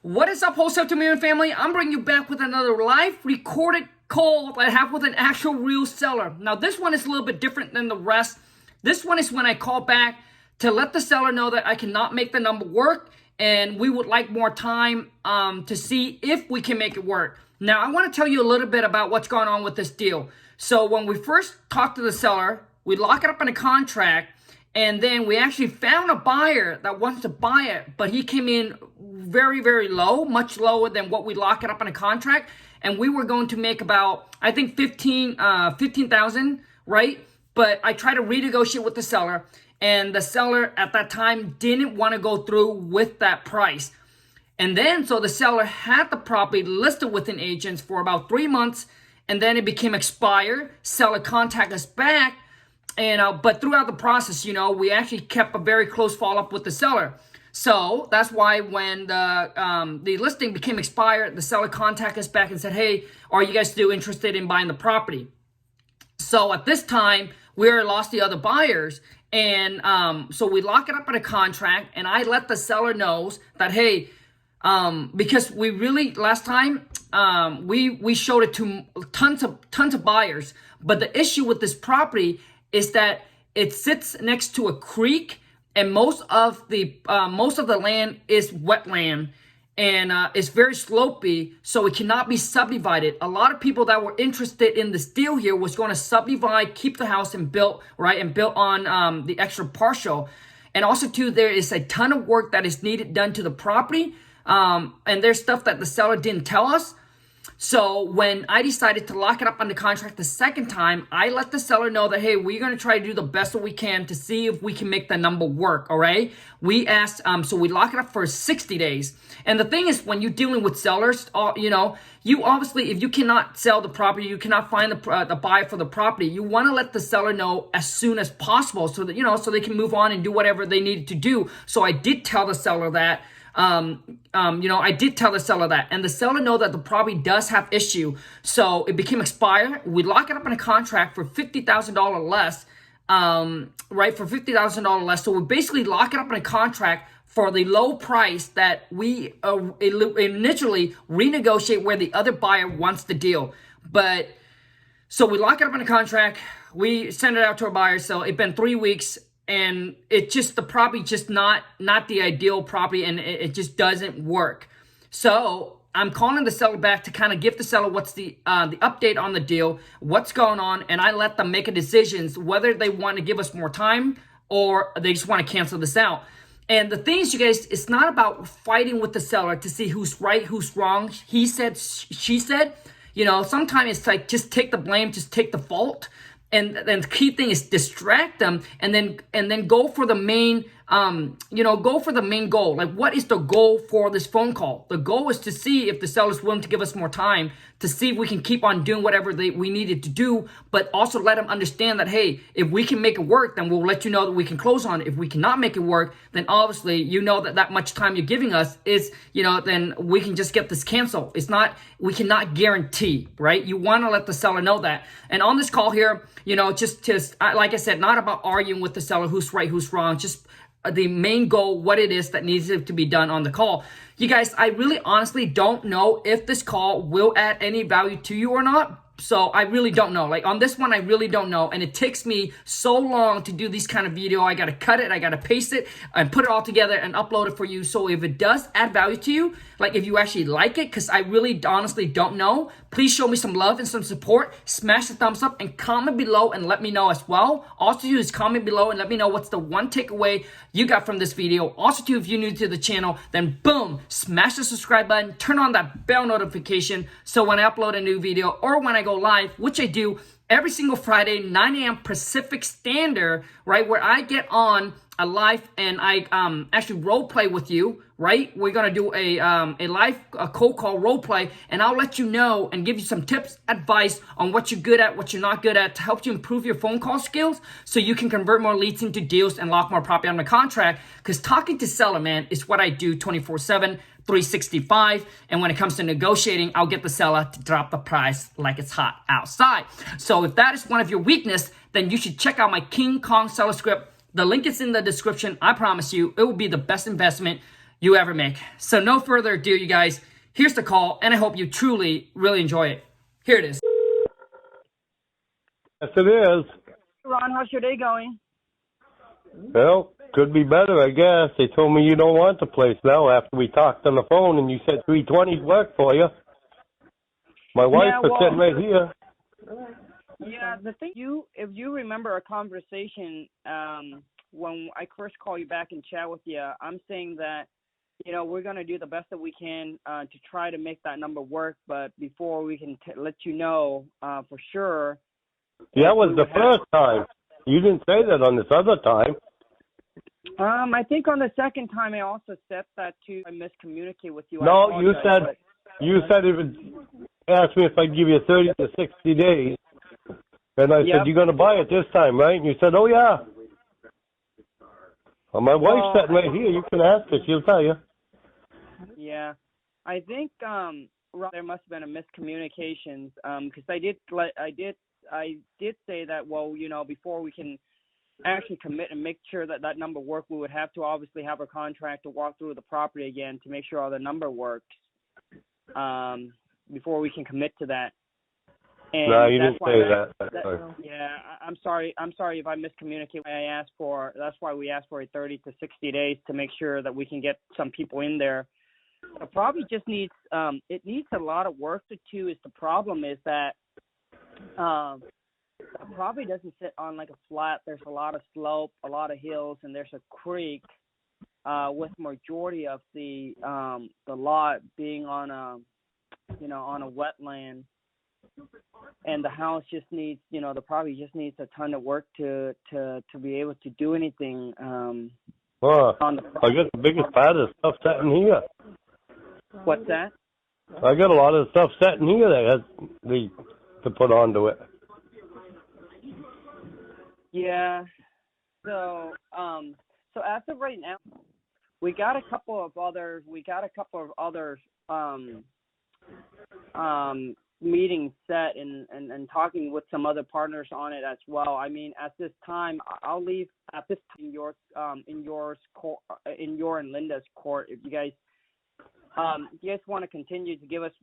What is up, Wholesale to Million family? I'm bringing you back with another live recorded call that I have with an actual real seller. Now, this one is a little bit different than the rest. This one is when I call back to let the seller know that I cannot make the number work and we would like more time to see if we can make it work. Now, I want to tell you a little bit about what's going on with this deal. So when we first talked to the seller, we lock it up in a contract, and then we actually found a buyer that wants to buy it, but he came in very, very low, much lower than what we lock it up in a contract. And we were going to make about, I think, 15,000, right? But I tried to renegotiate with the seller, and the seller at that time didn't want to go through with that price. And then, so the seller had the property listed with an agent for about 3 months, and then it became expired. Seller contacted us back. And but throughout the process, we actually kept a very close follow-up with the seller. So that's why when the listing became expired, the seller contacted us back and said, hey, are you guys still interested in buying the property? So at this time, we already lost the other buyers. And so we lock it up in a contract, and I let the seller know that, hey, because we really, last time, we showed it to tons of buyers. But the issue with this property is that it sits next to a creek, and most of the land is wetland, and it's very slopey, so it cannot be subdivided. A lot of people that were interested in this deal here was going to subdivide, keep the house, and build on the extra partial. And also too, there is a ton of work that is needed done to the property, and there's stuff that the seller didn't tell us. So when I decided to lock it up on the contract the second time, I let the seller know that, hey, we're going to try to do the best that we can to see if we can make the number work, all right? We asked, so we lock it up for 60 days. And the thing is, when you're dealing with sellers, you obviously, if you cannot sell the property, you cannot find the buyer for the property, you want to let the seller know as soon as possible so that, so they can move on and do whatever they needed to do. So I did tell the seller that. I did tell the seller that, and the seller know that the property does have issue. So it became expired. We lock it up in a contract for $50,000 less, right? For $50,000 less. So we basically lock it up in a contract for the low price that we initially renegotiate where the other buyer wants the deal. But so we lock it up in a contract. We send it out to our buyer. So it's been 3 weeks. And the property just not the ideal property, and it just doesn't work. So I'm calling the seller back to kind of give the seller what's the update on the deal, what's going on, and I let them make a decision whether they want to give us more time or they just want to cancel this out. And the thing is, you guys, it's not about fighting with the seller to see who's right, who's wrong. He said, she said. Sometimes it's like just take the blame, just take the fault. And the key thing is distract them, and then go for the main, go for the main goal. Like, what is the goal for this phone call? The goal is to see if the seller is willing to give us more time, to see if we can keep on doing whatever we needed to do, but also let them understand that, hey, if we can make it work, then we'll let you know that we can close on it. If we cannot make it work, then obviously that much time you're giving us is, then we can just get this canceled. We cannot guarantee, right? You want to let the seller know that. And on this call here, just like I said, not about arguing with the seller who's right, who's wrong, just the main goal, what it is that needs to be done on the call. You guys, I really honestly don't know if this call will add any value to you or not. So I really don't know. Like on this one, I really don't know. And it takes me so long to do these kind of video. I got to cut it. I got to paste it and put it all together and upload it for you. So if it does add value to you, like if you actually like it, because I really honestly don't know, please show me some love and some support. Smash the thumbs up and comment below and let me know as well. Also, use comment below and let me know what's the one takeaway you got from this video. Also, too, if you're new to the channel, then boom, smash the subscribe button, turn on that bell notification so when I upload a new video or when I go live, which I do every single Friday, 9 a.m. Pacific Standard, right, where I get on a live and I actually role play with you, right? We're gonna do a live cold call role play, and I'll let you know and give you some tips, advice on what you're good at, what you're not good at, to help you improve your phone call skills so you can convert more leads into deals and lock more property on the contract. Because talking to seller, man, is what I do 24/7. 365, and when it comes to negotiating, I'll get the seller to drop the price like it's hot outside. So if that is one of your weakness, then you should check out my Khang seller script. The link is in the description. I promise you, it will be the best investment you ever make. So no further ado, you guys. Here's the call, and I hope you truly, really enjoy it. Here it is. Yes, it is. Ron, how's your day going? Well, could be better, I guess. They told me you don't want the place now after we talked on the phone and you said 320 work for you. My wife was sitting right here. Yeah, the thing, if you remember our conversation when I first called you back and chat with you, I'm saying that, we're going to do the best that we can to try to make that number work. But before we can let you know for sure. That was the first time. You didn't say that on this other time. I think on the second time I also said that too. I miscommunicated with you. No, you said it would ask me if I'd give you 30 to 60 days. And I said, you're going to buy it this time, right? And you said, oh, yeah. Well, my wife's sitting right here. You can ask her. She'll tell you. Yeah. I think there must have been a miscommunication because I did say that, well, before we can actually commit and make sure that that number works, we would have to obviously have a contract to walk through the property again to make sure all the number works before we can commit to that. And no, you didn't say that. Yeah, I'm sorry if I miscommunicated. That's why we asked for a 30 to 60 days to make sure that we can get some people in there. The property just needs it needs a lot of work too. Is the problem is that the property doesn't sit on like a flat. There's a lot of slope, a lot of hills, and there's a creek. With majority of the lot being on a on a wetland, and the house just needs the property just needs a ton of work to be able to do anything. I got the biggest pad of stuff set in here. What's that? I got a lot of stuff set in here that has to put onto it. Yeah. So as of right now, we got a couple of other meetings set and talking with some other partners on it as well. I mean, at this time, I'll leave at this time in your and Linda's court. If you guys want to continue to give us,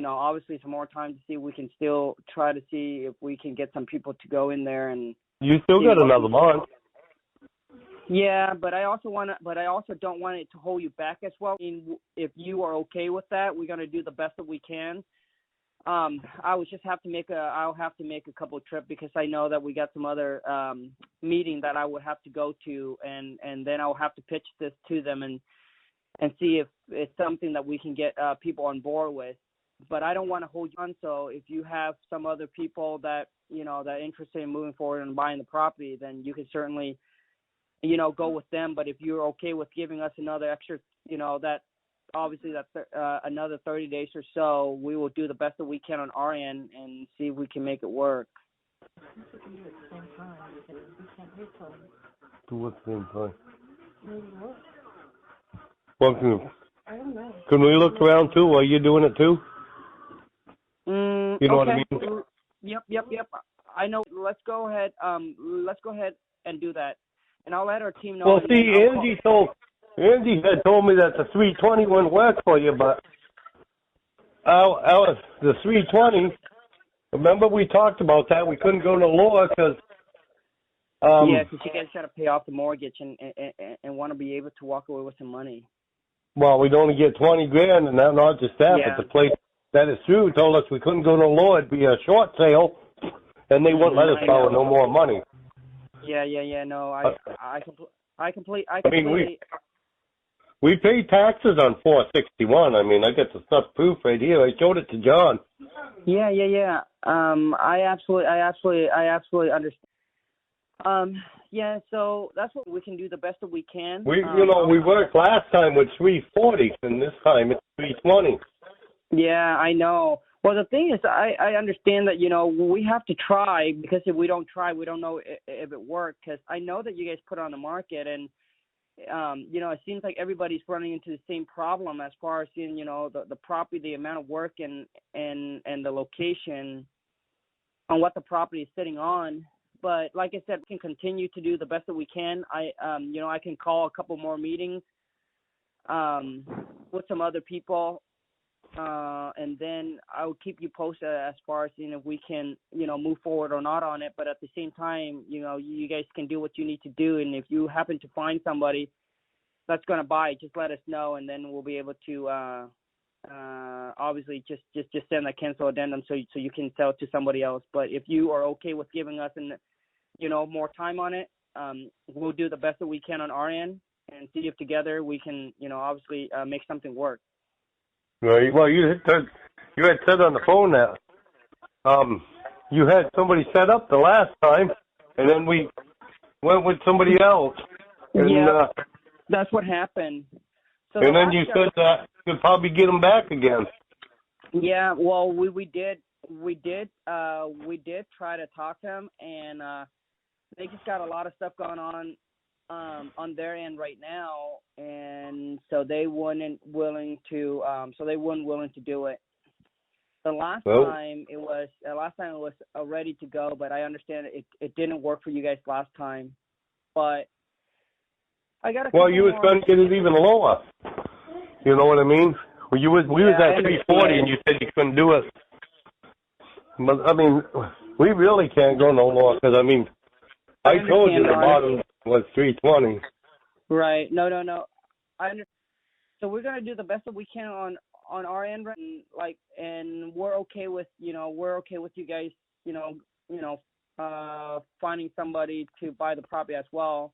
obviously some more time to see if we can still try to see if we can get some people to go in there and. You still got another month. Yeah, but I also don't want it to hold you back as well. If you are okay with that, we're gonna do the best that we can. I'll have to make a couple of trips because I know that we got some other meeting that I would have to go to, and then I'll have to pitch this to them and see if it's something that we can get people on board with. But I don't want to hold you on. So if you have some other people that that are interested in moving forward and buying the property, then you can certainly go with them. But if you're okay with giving us another extra, that obviously that's another 30 days or so, we will do the best that we can on our end and see if we can make it work. Do what same time? Well, can we look around too while you're doing it too? You know what I mean? Yep. I know. Let's go ahead and do that. And I'll let our team know. Well, see, Andy had told me that the 320 wouldn't work for you, but the 320, remember we talked about that? We couldn't go no lower because... because you guys got to pay off the mortgage and want to be able to walk away with some money. Well, we'd only get 20 grand, and not just that, but the place that is through told us we couldn't go no lower. It'd be a short sale, and they wouldn't let us borrow no more money. Yeah. No, I completely. We pay taxes on 461. I mean, I got the stuff proof right here. I showed it to John. Yeah. I absolutely understand. Yeah, so that's what we can do the best that we can. We worked last time with 340, and this time it's 320. Yeah, I know. Well, the thing is, I understand that, we have to try, because if we don't try, we don't know if it works. Because I know that you guys put it on the market, and, it seems like everybody's running into the same problem as far as seeing, the property, the amount of work and the location on what the property is sitting on. But like I said, we can continue to do the best that we can. I can call a couple more meetings with some other people. And then I will keep you posted as far as, if we can, move forward or not on it. But at the same time, you guys can do what you need to do. And if you happen to find somebody that's going to buy, just let us know. And then we'll be able to, obviously just send a cancel addendum so you can sell to somebody else. But if you are okay with giving us more time on it, we'll do the best that we can on our end and see if together we can, obviously make something work. Right. Well, you had said on the phone that you had somebody set up the last time, and then we went with somebody else. And, yeah, that's what happened. So and then you said that you could probably get them back again. Yeah. Well, we did try to talk to them, and they just got a lot of stuff going on their end right now, and so they weren't willing to do it. The last time it was ready to go, but I understand it didn't work for you guys last time. But I got you was trying to get it even lower. You know what I mean? Well, we was at 340, and you said you couldn't do it. But I mean, we really can't go no lower because I told you the bottom was 320. Right. No. I understand. So we're gonna do the best that we can on our end, and we're okay with you guys, finding somebody to buy the property as well.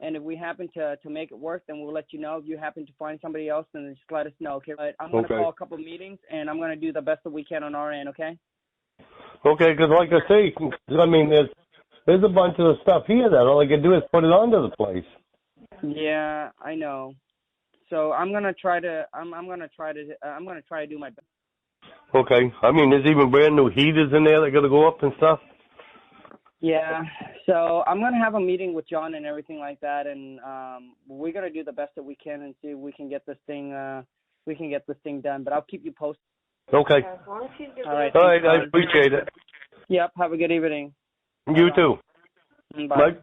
And if we happen to make it work, then we'll let you know. If you happen to find somebody else, then just let us know, okay? But I'm gonna call a couple of meetings, and I'm gonna do the best that we can on our end, okay? Okay, because like I say, there's a bunch of the stuff here that all I can do is put it onto the place. Yeah, I know. So I'm gonna try to do my best. Okay. There's even brand new heaters in there that got to go up and stuff. Yeah. So I'm gonna have a meeting with John and everything like that, and we're gonna do the best that we can and see if we can get this thing done. But I'll keep you posted. Okay. All right. All right. I appreciate it. Yep. Have a good evening. You too. Bye. Bye.